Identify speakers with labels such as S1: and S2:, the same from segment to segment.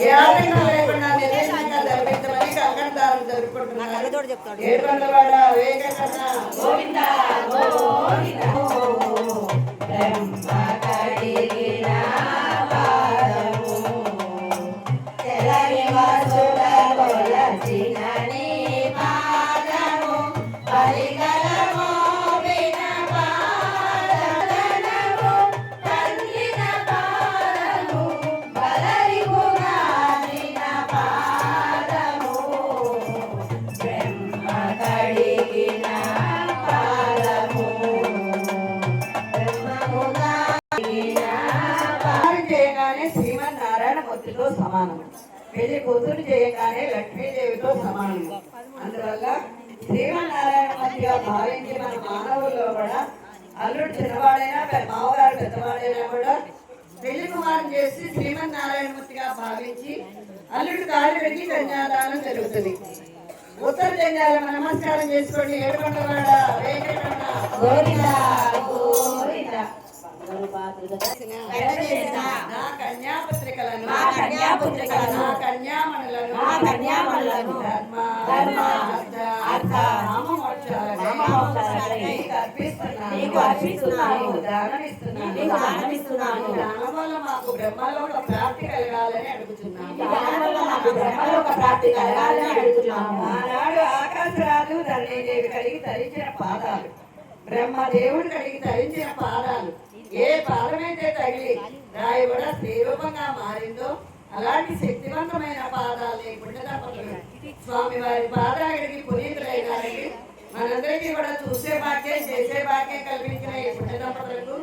S1: ఏ ఆటంకం లేకుండా నిర్దేశంగా జరిపించమని కంకణదారులు జరుపుకుంటున్నారు. ఏడుకొండలవాడ వెంకటరమణ గోవింద గోవింద. శ్రీమన్నారాయణమూర్తితో సమానము. పెళ్లి కూతురు చేయగానే లక్ష్మీదేవితో సమానము. అందువల్ల శ్రీమన్నారాయణమూర్తిగా భావించి మన మానవుల్లో కూడా అల్లుడు చిన్నవాడైనా మామగారు పెద్దవాడైనా కూడా పెళ్లి కుమారుని చేసి శ్రీమన్నారాయణమూర్తిగా భావించి అల్లుడు కాళ్ళు పెట్టి కన్యాదానం జరుగుతుంది. ఉత్తర జంగాల నమస్కారం చేసుకోండి. ఏడుకొండలవాడ వెంకటరమణ గోవింద గోవింద. నా కన్యాపుత్రికలను కన్యామణులను ధర్మ అర్థ దానం వల్ల మాకు బ్రహ్మలోక ప్రాప్తి కలగాలని అడుగుతున్నాము. ఆనాడు ఆకాశరాజు ధరణీదేవి కలిగి తరించిన పాదాలు, బ్రహ్మదేవుడు కలిగి తరించిన పాదాలు, ఏ పాదమైతే తగిలి రాయి కూడా శ్రీరూపంగా మారిందో అలాంటి శక్తివంతమైన పాదాలు పుణ్యదంపతులు స్వామి వారి పాదాలకి పునీతులైనారని మనందరికీ కూడా చూసే భాగ్యం చేసే భాగ్యం కల్పించిన ఈ పుణ్యదంపతులకు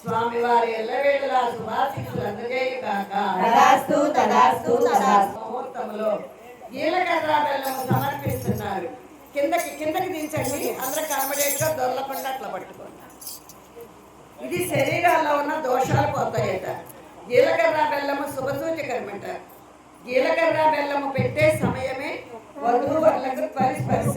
S1: స్వామి వారి ఎల్లవేళలా శుభాశీస్సులు అందజేయుగాక. ముహూర్తంలో జీలకర్ర బెల్లము సమర్పిస్తున్నారు. కిందకి దించండి. అందరూ కనబడేట్టుగా దొరలకుండా అట్లా పట్టుకోండి. ఇది శరీరాల్లో ఉన్న దోషాలు పోతాయట. జీలకర్ర బెల్లము శుభసూచకరమట. జీలకర్ర బెల్లము పెట్టే సమయమే వధూవరులకు పరిస్పర్శ.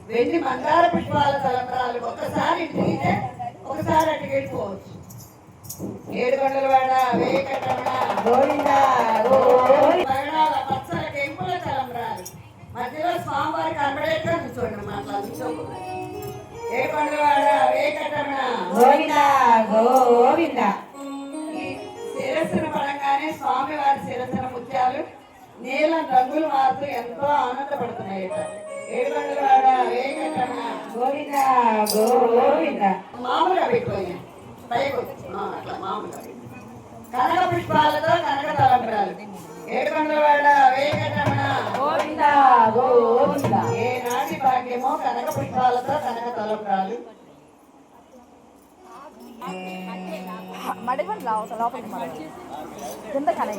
S1: వెండి మందార పుష్పాల తలంబ్రాలు ఒకసారి తిరిగితే ఒకసారి అటు వెళ్ళిపోవచ్చు. ఏడుకొండలవాడ వెంకటరమణ గోవింద పగడాల పచ్చల కెంపుల తలంబ్రాలు మధ్యలో స్వామివారి కనబడేట్టుగా కూర్చోండి. మాట్లాడుతూ ఏడుకొండలవాడ వెంకటరమణ గోవింద గోవింద. ఈ శిరస్సును పడంగానే స్వామివారి శిరస్సున ముత్యాలు నీలం రంగులు మారుతూ ఎంతో ఆనందపడుతున్నాయట. ఏడుకొండలవాడ వెంకటరమణ గోవింద గోవింద. మామూలుగా పెట్టుకోండి పైకి అట్లా మామూలుగా కనక పుష్పాలతో కనక తలంబ్రాలు. ఏడుకొండలవాడ వెంకటరమణ గోవింద గోవింద. ఏనాటి భాగ్యమో కనక పుష్పాలతో కనక తలంబ్రాలు.
S2: మడివన్ లోపలికి కింద కన